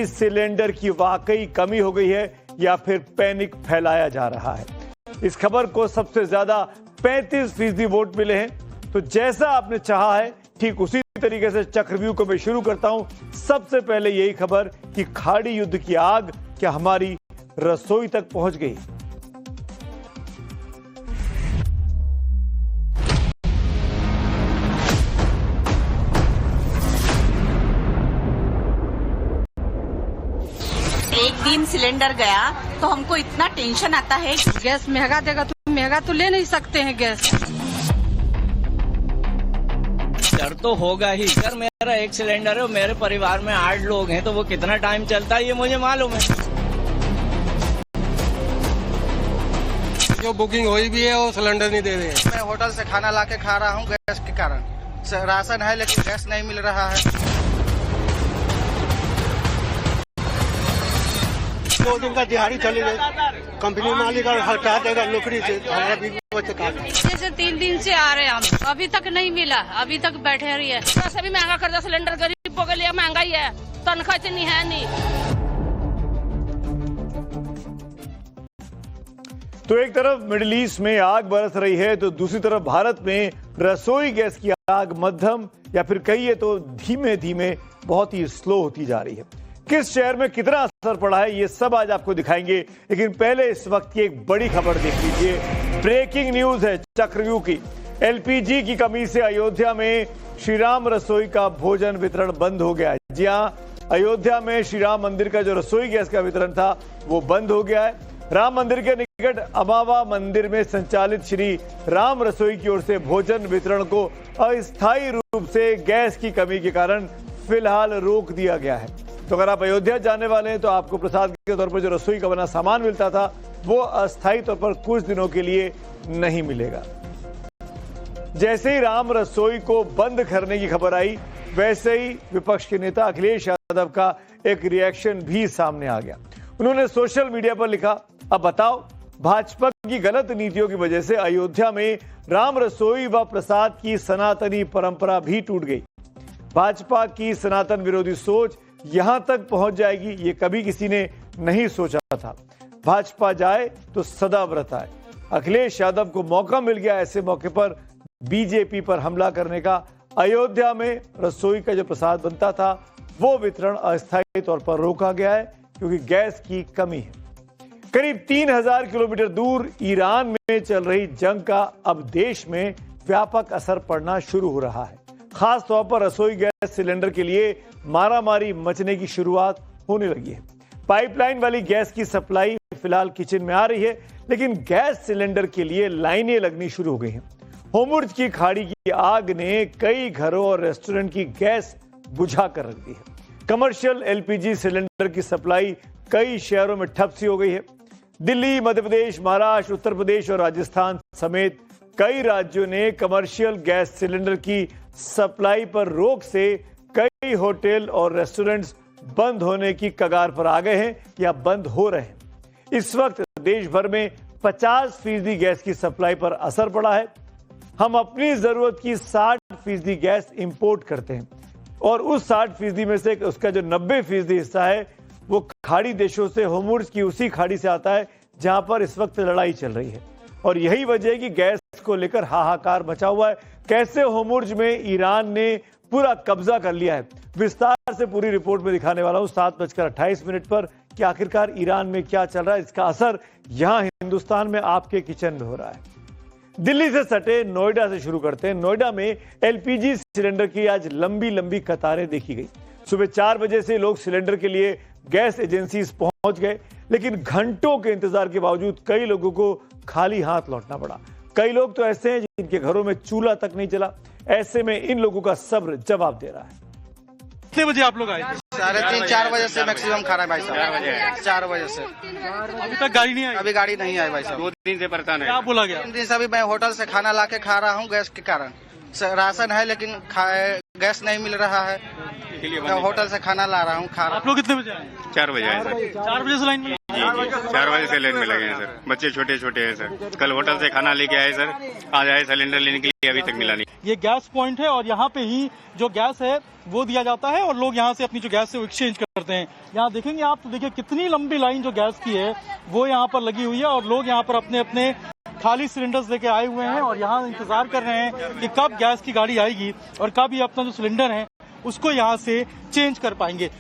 Cylinder की वाकई कमी हो गई है या फिर पैनिक फैलाया जा रहा है। इस खबर को सबसे ज्यादा 35% वोट मिले हैं। तो जैसा आपने चाहा है ठीक उसी तरीके से चक्रव्यूह को मैं शुरू करता हूं। सबसे पहले यही खबर कि खाड़ी युद्ध की आग क्या हमारी रसोई तक पहुंच गई। एक दिन सिलेंडर गया तो हमको इतना टेंशन आता है। गैस महंगा देगा तो महंगा तो ले नहीं सकते हैं गैस। डर तो होगा ही सर। मेरा एक सिलेंडर है और मेरे परिवार में 8 लोग हैं, तो वो कितना टाइम चलता है ये मुझे मालूम है। जो बुकिंग हुई भी है वो सिलेंडर नहीं दे रहे हैं। मैं होटल से खाना लाके खा रहा हूँ गैस के कारण। राशन है लेकिन गैस नहीं मिल रहा है। 2 दिन का दिहाड़ी चली गई, कंपनी मालिक हटा देगा नौकरी से। हमारा भी जैसे 3 दिन से आ रहे हैं हम, अभी तक नहीं मिला, अभी तक बैठे रही है। वैसे भी महंगा कर दिया सिलेंडर, गरीबों के लिए महंगा ही है, तनख्वाह इतनी है नहीं। तो एक तरफ मिडिल ईस्ट में आग बरस रही है तो दूसरी तरफ भारत में रसोई गैस की आग मध्यम या फिर कहिए तो धीमे धीमे बहुत ही स्लो होती जा रही है। किस शहर में कितना असर पड़ा है ये सब आज आपको दिखाएंगे, लेकिन पहले इस वक्त की एक बड़ी खबर देख लीजिए। ब्रेकिंग न्यूज है चक्रव्यूह की। एलपीजी की कमी से अयोध्या में श्री राम रसोई का भोजन वितरण बंद हो गया है। जी हां, अयोध्या में श्री राम मंदिर का जो रसोई गैस का वितरण था वो बंद हो गया है। राम मंदिर के निकट अमावा मंदिर में संचालित श्री राम रसोई की ओर से भोजन वितरण को अस्थायी रूप से गैस की कमी के कारण फिलहाल रोक दिया गया है। तो अगर आप अयोध्या जाने वाले हैं तो आपको प्रसाद के तौर पर जो रसोई का बना सामान मिलता था वो अस्थायी तौर पर कुछ दिनों के लिए नहीं मिलेगा। जैसे ही राम रसोई को बंद करने की खबर आई वैसे ही विपक्ष के नेता अखिलेश यादव का एक रिएक्शन भी सामने आ गया। उन्होंने सोशल मीडिया पर लिखा, अब बताओ भाजपा की गलत नीतियों की वजह से अयोध्या में राम रसोई व प्रसाद की सनातनी परंपरा भी टूट गई। भाजपा की सनातन विरोधी सोच यहां तक पहुंच जाएगी ये कभी किसी ने नहीं सोचा था। भाजपा जाए तो सदा व्रत आए। अखिलेश यादव को मौका मिल गया ऐसे मौके पर बीजेपी पर हमला करने का। अयोध्या में रसोई का जो प्रसाद बनता था वो वितरण अस्थायी तौर पर रोका गया है क्योंकि गैस की कमी है। करीब 3000 किलोमीटर दूर ईरान में चल रही जंग का अब देश में व्यापक असर पड़ना शुरू हो रहा है। खास तौर पर रसोई गैस सिलेंडर के लिए मारामारी मचने की शुरुआत होने लगी है। पाइपलाइन वाली गैस की सप्लाई फिलहाल किचन में आ रही है, लेकिन गैस सिलेंडर के लिए लाइनें लगनी शुरू हो गई हैं। होर्मुज़ की खाड़ी की आग ने कई घरों और रेस्टोरेंट की गैस बुझा कर रख दी है। कमर्शियल एलपीजी सिलेंडर की सप्लाई कई शहरों में ठप सी हो गई है। दिल्ली, मध्य प्रदेश, महाराष्ट्र, उत्तर प्रदेश और राजस्थान समेत कई राज्यों ने कमर्शियल गैस सिलेंडर की सप्लाई पर रोक से कई होटल और रेस्टोरेंट्स बंद होने की कगार पर आ गए हैं या बंद हो रहे हैं। इस वक्त देश भर में 50% गैस की सप्लाई पर असर पड़ा है। हम अपनी जरूरत की 60% गैस इंपोर्ट करते हैं और उस 60% में से उसका जो 90% हिस्सा है वो खाड़ी देशों से, होर्मुज़ की उसी खाड़ी से आता है जहां पर इस वक्त लड़ाई चल रही है। और यही वजह है कि गैस को लेकर हाहाकार मचा हुआ है। कैसे होर्मुज़ में ईरान ने पूरा कब्जा कर लिया है, विस्तार से पूरी रिपोर्ट में दिखाने वाला हूं 7:28 पर कि आखिरकार ईरान में क्या चल रहा है, इसका असर यहां हिंदुस्तान में आपके किचन में हो रहा है। दिल्ली से सटे नोएडा से शुरू करते हैं। नोएडा में एलपीजी सिलेंडर की आज लंबी लंबी कतारें देखी गई। सुबह 4 बजे से लोग सिलेंडर के लिए गैस एजेंसीज पहुंच गए, लेकिन घंटों के इंतजार के बावजूद कई लोगों को खाली हाथ लौटना पड़ा। कई लोग तो ऐसे हैं जिनके घरों में चूल्हा तक नहीं चला। ऐसे में इन लोगों का सब्र जवाब दे रहा है। कितने बजे आप लोग आए? 3-4 बजे से मैक्सिमम खा रहा है भाई साहब। 4 बजे से अभी तक गाड़ी नहीं आई? अभी गाड़ी नहीं आई भाई साहब। 2 दिन से परेशान है। क्या बोला गया? 3 दिन से अभी मैं होटल से खाना लाके खा रहा हूँ गैस के कारण। राशन है लेकिन गैस नहीं मिल रहा है। मैं होटल से खाना ला रहा हूँ, खा रहा हूँ। आप लोग कितने बजे आए? 4 बजे आए। 4 बजे से लाइन में 4 बजे से लाइन में लगे हैं सर। बच्चे छोटे छोटे हैं सर। कल होटल से खाना लेके आए सर, आज आए सिलेंडर लेने के लिए, अभी तक मिला नहीं। ये गैस पॉइंट है और यहाँ पे ही जो गैस है वो दिया जाता है और लोग यहाँ से अपनी जो गैस है वो एक्सचेंज करते हैं। यहाँ देखेंगे आप तो देखिए कितनी लंबी लाइन जो गैस की है वो यहाँ पर लगी हुई है और लोग यहाँ पर अपने अपने खाली सिलेंडर्स लेके आए हुए हैं और यहाँ इंतजार कर रहे हैं कि कब गैस की गाड़ी आएगी और कब ये अपना जो सिलेंडर है उसको यहाँ से चेंज कर पाएंगे।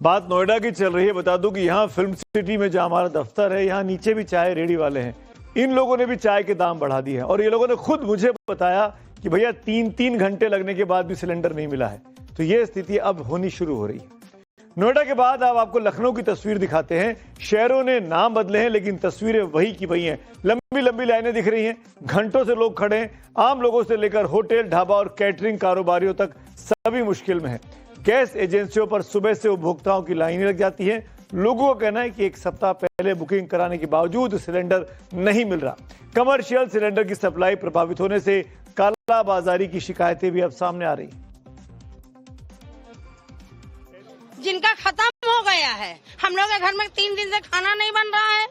बात नोएडा की चल रही है। बता दूं कि यहाँ फिल्म सिटी में जहां हमारा दफ्तर है, यहाँ नीचे भी चाय रेडी वाले हैं। इन लोगों ने भी चाय के दाम बढ़ा दिए हैं और ये लोगों ने खुद मुझे बताया कि भैया 3-3 घंटे लगने के बाद भी सिलेंडर नहीं मिला है। तो ये स्थिति अब होनी शुरू हो रही है। नोएडा के बाद अब आपको लखनऊ की तस्वीर दिखाते हैं। शहरों ने नाम बदले हैं लेकिन तस्वीरें वही की वही हैं। लंबी लंबी लाइनें दिख रही हैं, घंटों से लोग खड़े हैं। आम लोगों से लेकर होटल, ढाबा और कैटरिंग कारोबारियों तक सभी मुश्किल में है। गैस एजेंसियों पर सुबह से उपभोक्ताओं की लाइनें लग जाती हैं। लोगों का कहना है कि 1 सप्ताह पहले बुकिंग कराने के बावजूद सिलेंडर नहीं मिल रहा। कमर्शियल सिलेंडर की सप्लाई प्रभावित होने से कालाबाजारी की शिकायतें भी अब सामने आ रही हैं। जिनका खत्म हो गया है, हम लोग के घर में 3 दिन से खाना नहीं बन रहा है,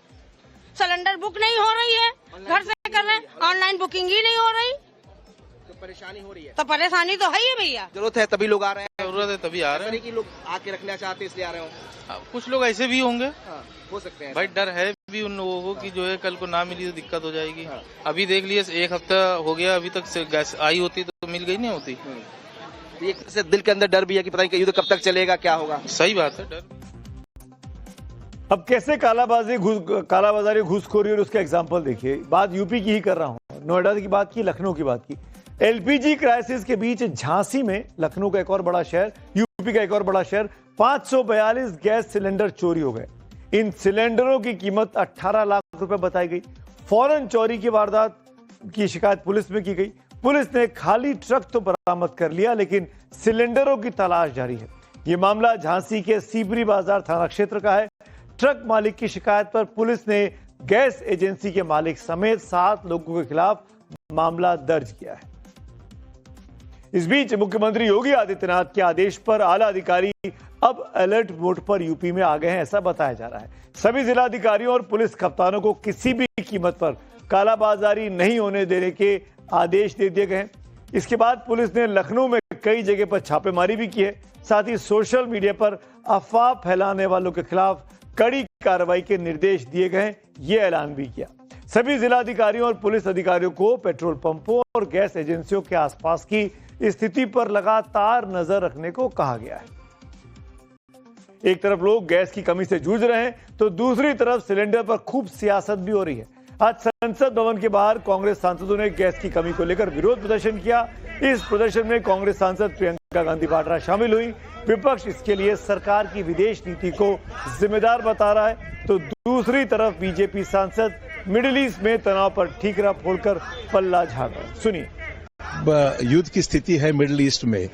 सिलेंडर बुक नहीं हो रही है, घर से कर रहे हैं, ऑनलाइन बुकिंग ही नहीं हो रही, तो परेशानी हो रही है। तो परेशानी तो है ही भैया। जरूरत है तभी लोग आ रहे हैं। जरूरत है तभी आ रहे हैं कि लोग आके रखना चाहते हैं इसलिए आ रहे हो। कुछ लोग ऐसे भी होंगे, हो सकते हैं भाई डर है भी उन लोगों को कि जो है कल को ना मिली तो दिक्कत हो जाएगी। अभी देख लिए 1 हफ्ता हो गया, अभी तक गैस आई होती तो मिल गई नहीं होती। एक तरह से दिल के अंदर डर भी है कि पता नहीं युद्ध कब तक चलेगा, क्या होगा। सही बात है, डर। अब कैसे कालाबाजारी, घूसखोरी और उसका एग्जाम्पल देखिए। बात यूपी की ही कर रहा हूं, नोएडा की बात की, लखनऊ की बात की। एलपीजी क्राइसिस के बीच झांसी में, लखनऊ का एक और बड़ा शहर, यूपी का एक और बड़ा शहर, 542 गैस सिलेंडर चोरी हो गए। इन सिलेंडरों की कीमत 18 लाख रुपए बताई गई। फौरन चोरी की वारदात की शिकायत पुलिस में की गई। पुलिस ने खाली ट्रक तो बरामद कर लिया लेकिन सिलेंडरों की तलाश जारी है। यह मामला झांसी के सीबरी बाजार थाना क्षेत्र का है। ट्रक मालिक की शिकायत पर पुलिस ने गैस एजेंसी के मालिक समेत 7 लोगों के खिलाफ मामला दर्ज किया है। इस बीच मुख्यमंत्री योगी आदित्यनाथ के आदेश पर आला अधिकारी अब अलर्ट मोड पर यूपी में आ गए हैं, ऐसा बताया जा रहा है। सभी जिलाधिकारियों और पुलिस कप्तानों को किसी भी कीमत पर कालाबाजारी नहीं होने देने के आदेश दे दिए गए हैं। इसके बाद पुलिस ने लखनऊ में कई जगह पर छापेमारी भी की है। साथ ही सोशल मीडिया पर अफवाह फैलाने वालों के खिलाफ कड़ी कार्रवाई के निर्देश दिए गए हैं, ये ऐलान भी किया। सभी जिलाधिकारियों और पुलिस अधिकारियों को पेट्रोल पंपों और गैस एजेंसियों के आसपास की स्थिति पर लगातार नजर रखने को कहा गया है। एक तरफ लोग गैस की कमी से जूझ रहे हैं तो दूसरी तरफ सिलेंडर पर खूब सियासत भी हो रही है। आज संसद भवन के बाहर कांग्रेस सांसदों ने गैस की कमी को लेकर विरोध प्रदर्शन किया। इस प्रदर्शन में कांग्रेस सांसद प्रियंका गांधी वाड्रा शामिल हुई। विपक्ष इसके लिए सरकार की विदेश नीति को जिम्मेदार बता रहा है तो दूसरी तरफ बीजेपी सांसद मिडिल ईस्ट में तनाव पर ठीकरा फोड़कर पल्ला झाड़ रहे हैं। सुनिए। युद्ध की स्थिति है मिडिल ईस्ट में,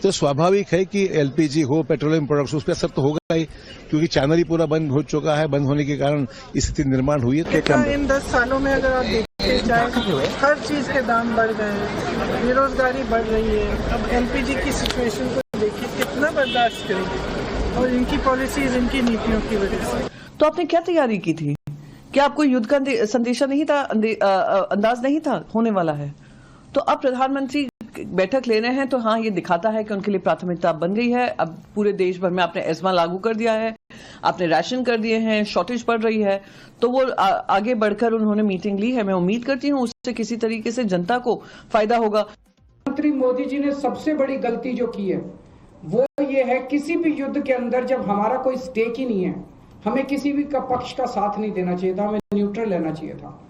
तो स्वाभाविक है कि एलपीजी हो, पेट्रोलियम प्रोडक्ट्स, उस पर असर तो होगा ही, क्योंकि चैनल ही पूरा बंद हो चुका है। बंद होने के कारण स्थिति निर्माण हुई है। इन 10 सालों में अगर आप देखते जाए हर चीज के दाम बढ़ गए हैं, बेरोजगारी बढ़ रही है। अब एलपीजी की सिचुएशन को देखिए, कितना बर्दाश्त करेंगे, और इनकी पॉलिसीज, इनकी नीतियों की वजह से। तो आपने क्या तैयारी की थी? क्या आपको युद्ध का संदेशा नहीं था, अंदाज नहीं था होने वाला है? तो अब प्रधानमंत्री बैठक ले रहे हैं तो हाँ, ये दिखाता है कि उनके लिए प्राथमिकता बन गई है। अब पूरे देश भर में आपने एस्मा लागू कर दिया है, आपने राशन कर दिए हैं, शॉर्टेज बढ़ रही है, तो वो आगे बढ़कर उन्होंने मीटिंग ली है। मैं उम्मीद करती हूँ उससे किसी तरीके से जनता को फायदा होगा। प्रधानमंत्री मोदी जी ने सबसे बड़ी गलती जो की है वो ये है, किसी भी युद्ध के अंदर जब हमारा कोई स्टेक ही नहीं है, हमें किसी भी का पक्ष का साथ नहीं देना चाहिए था, हमें न्यूट्रल लेना चाहिए था।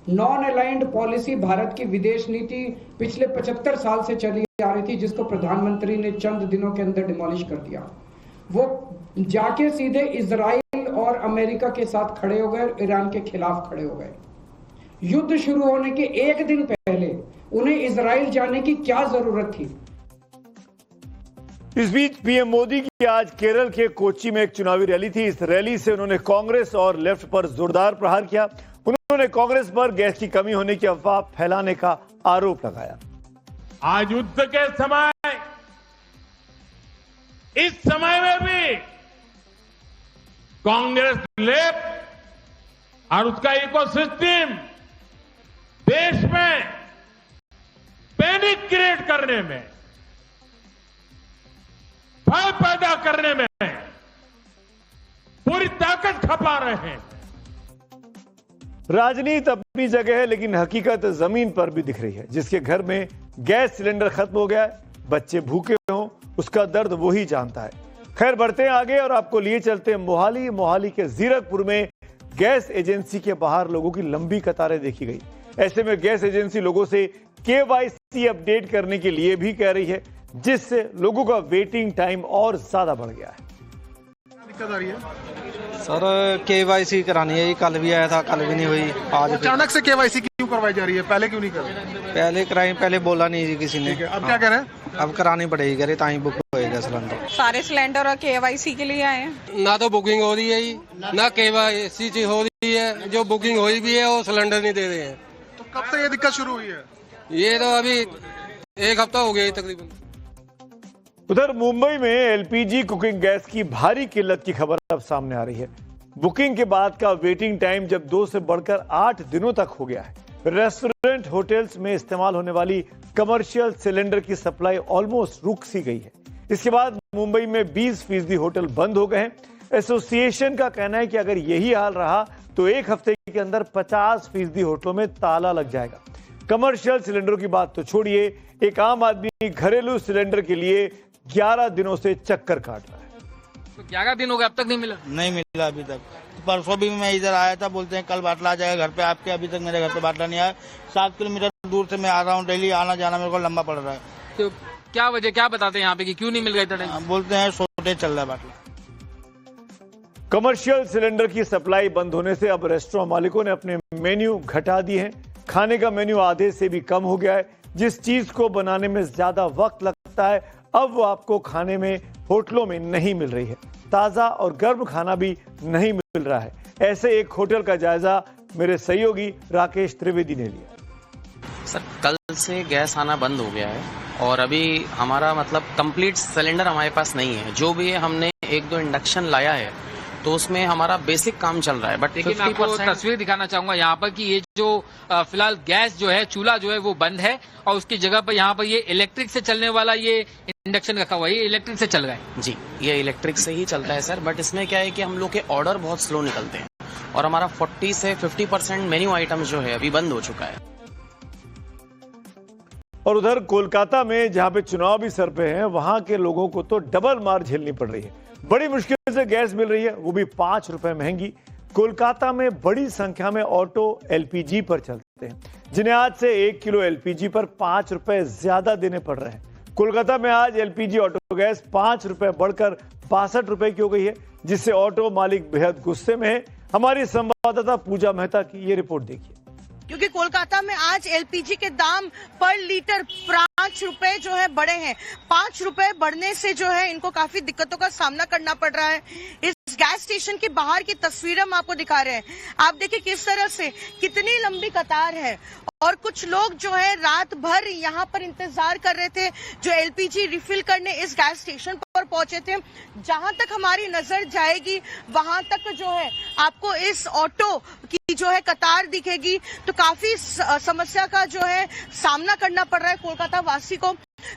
नॉन अलाइंड पॉलिसी भारत की विदेश नीति पिछले 75 साल से चली आ रही थी, जिसको प्रधानमंत्री ने चंद दिनों के अंदर डिमोलिश कर दिया। वो जाके सीधे इजराइल और अमेरिका के साथ खड़े हो गए, ईरान के खिलाफ खड़े हो गए। युद्ध शुरू होने के 1 दिन पहले उन्हें इजराइल जाने की क्या जरूरत थी? इस बीच पीएम मोदी की आज केरल के कोच्चि में एक चुनावी रैली थी। इस रैली से उन्होंने कांग्रेस और लेफ्ट पर जोरदार प्रहार किया। उन्होंने कांग्रेस पर गैस की कमी होने की अफवाह फैलाने का आरोप लगाया। आज युद्ध के समय, इस समय में भी कांग्रेस लैब और उसका इकोसिस्टम देश में पैनिक क्रिएट करने में, भय पैदा करने में पूरी ताकत खपा रहे हैं। राजनीति अपनी जगह है, लेकिन हकीकत जमीन पर भी दिख रही है। जिसके घर में गैस सिलेंडर खत्म हो गया है, बच्चे भूखे हों, उसका दर्द वो ही जानता है। खैर, बढ़ते हैं आगे और आपको लिए चलते हैं मोहाली के जीरकपुर में गैस एजेंसी के बाहर लोगों की लंबी कतारें देखी गई। ऐसे में गैस एजेंसी लोगों से KYC अपडेट करने के लिए भी कह रही है, जिससे लोगों का वेटिंग टाइम और ज्यादा बढ़ गया है। दिक्कत आ रही है सर, KYC करानी है, कल भी आया था, कल भी नहीं हुई। आज अचानक से KYC क्यों करवाई जा रही है? पहले क्यों नहीं कर रही? पहले कराई, पहले बोला नहीं जी किसी ने। अब क्या कह रहे हैं? अब करानी पड़ेगी, करे ताई बुक होएगा सिलेंडर। सारे सिलेंडर और KYC के लिए आए हैं। ना तो बुकिंग हो रही है, ना KYC हो रही है। जो बुकिंग हुई भी है वो सिलेंडर नहीं दे रहे हैं। तो कब से ये दिक्कत शुरू हुई है? ये तो अभी 1 हफ्ता हो गया तकरीबन। उधर मुंबई में LPG कुकिंग गैस की भारी किल्लत की खबर अब सामने आ रही है। बुकिंग के बाद का वेटिंग टाइम जब 2 से बढ़कर 8 दिनों तक हो गया है। रेस्टोरेंट, होटल्स में इस्तेमाल होने वाली कमर्शियल सिलेंडर की सप्लाई ऑलमोस्ट रुक सी गई है। इसके बाद मुंबई में 20% होटल बंद हो गए हैं। एसोसिएशन का कहना है कि अगर यही हाल रहा तो 1 हफ्ते के अंदर 50% होटलों में ताला लग जाएगा। कमर्शियल सिलेंडरों की बात तो छोड़िए, एक आम आदमी घरेलू सिलेंडर के लिए 11 दिनों से चक्कर काट रहा है। तो 11 दिन हो गए, अब तक नहीं मिला? नहीं मिला अभी तक। परसों भी मैं इधर आया था, बोलते हैं कल बाटला आ जाएगा घर पे आपके। अभी तक मेरे घर पे बाटला नहीं आया। 7 किलोमीटर दूर से मैं आ रहा हूँ, डेली आना जाना मेरे को लंबा पड़ रहा है। तो क्या वजह, क्या बताते हैं यहाँ पे कि क्यों नहीं मिल गए इतना? बोलते हैं शॉर्टेज चल रहा है बाटला। कमर्शियल सिलेंडर की सप्लाई बंद होने से अब रेस्टोरेंट मालिकों ने अपने मेन्यू घटा दिए हैं। खाने का मेन्यू आधे से भी कम हो गया है। जिस चीज को बनाने में ज्यादा वक्त लगता है, अब वो आपको खाने में होटलों में नहीं मिल रही है। ताजा और गर्म खाना भी नहीं मिल रहा है। ऐसे एक होटल का जायजा मेरे सहयोगी राकेश त्रिवेदी ने लिया। सर, कल से गैस आना बंद हो गया है और अभी हमारा मतलब कंप्लीट सिलेंडर हमारे पास नहीं है। जो भी है, हमने 1-2 इंडक्शन लाया है तो उसमें हमारा बेसिक काम चल रहा है। बट लेकिन आपको तस्वीर दिखाना चाहूंगा यहाँ पर कि ये जो फिलहाल गैस जो है, चूल्हा जो है वो बंद है और उसकी जगह पर यहाँ पर ये इलेक्ट्रिक से चलने वाला ये इंडक्शन रखा हुआ है। ये इलेक्ट्रिक से चल रहा है जी, ये इलेक्ट्रिक से ही चलता है सर। बट इसमें क्या है कि हम लोग के ऑर्डर बहुत स्लो निकलते हैं और हमारा 40 से 50% मेन्यू आइटम जो है अभी बंद हो चुका है। और उधर कोलकाता में जहां पे चुनाव भी सर पे हैं, वहां के लोगों को तो डबल मार झेलनी पड़ रही है। बड़ी मुश्किल से गैस मिल रही है, वो भी 5 रुपए महंगी। कोलकाता में बड़ी संख्या में ऑटो LPG पर चलते हैं, जिन्हें आज से 1 किलो LPG पर 5 रुपए ज्यादा देने पड़ रहे हैं। कोलकाता में आज LPG ऑटो गैस 5 रुपए बढ़कर 62 रुपए की हो गई है, जिससे ऑटो मालिक बेहद गुस्से में है। हमारी संवाददाता पूजा मेहता की ये रिपोर्ट देखिए। क्योंकि कोलकाता में आज LPG के दाम पर लीटर 5 रुपए जो है बढ़े हैं। 5 रुपए बढ़ने से जो है इनको काफी दिक्कतों का सामना करना पड़ रहा है। इस गैस स्टेशन के बाहर की तस्वीर हम आपको दिखा रहे हैं। आप देखिए किस तरह से कितनी लंबी कतार है और कुछ लोग जो है रात भर यहाँ पर इंतजार कर रहे थे, जो LPG रिफिल करने इस गैस स्टेशन पर पहुंचे थे। जहां तक हमारी नजर जाएगी वहां तक जो है आपको इस ऑटो की जो है कतार दिखेगी। तो काफी समस्या का जो है सामना करना पड़ रहा है कोलकाता वासी को,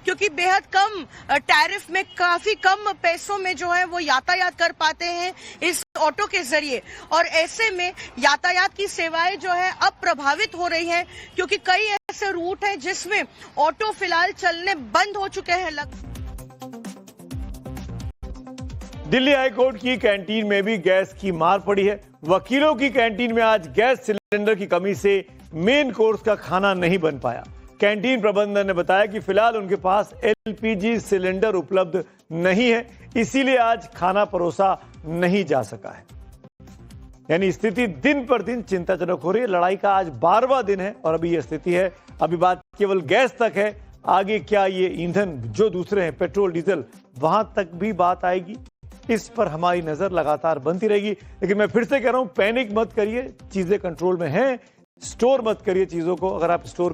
क्योंकि बेहद कम टैरिफ में, काफी कम पैसों में जो है वो यातायात कर पाते हैं इस ऑटो के जरिए। और ऐसे में यातायात की सेवाएं जो है अब प्रभावित हो रही हैं, क्योंकि कई ऐसे रूट हैं जिसमें ऑटो फिलहाल चलने बंद हो चुके हैं। दिल्ली हाईकोर्ट की कैंटीन में भी गैस की मार पड़ी है। वकीलों की कैंटीन में आज गैस सिलेंडर की कमी से मेन कोर्स का खाना नहीं बन पाया। कैंटीन प्रबंधन ने बताया कि फिलहाल उनके पास LPG सिलेंडर उपलब्ध नहीं है, इसीलिए आज खाना परोसा नहीं जा सका है। यानी स्थिति दिन पर दिन चिंताजनक हो रही है। लड़ाई का आज 12वां दिन है और अभी यह स्थिति है। अभी बात केवल गैस तक है, आगे क्या ये ईंधन जो दूसरे हैं, पेट्रोल, डीजल, वहां तक भी बात आएगी? इस पर हमारी नजर लगातार बनती रहेगी। लेकिन मैं फिर से कह रहा हूं, पैनिक मत करिए, चीजें कंट्रोल में हैं। स्टोर मत करिए चीजों को। अगर आप स्टोर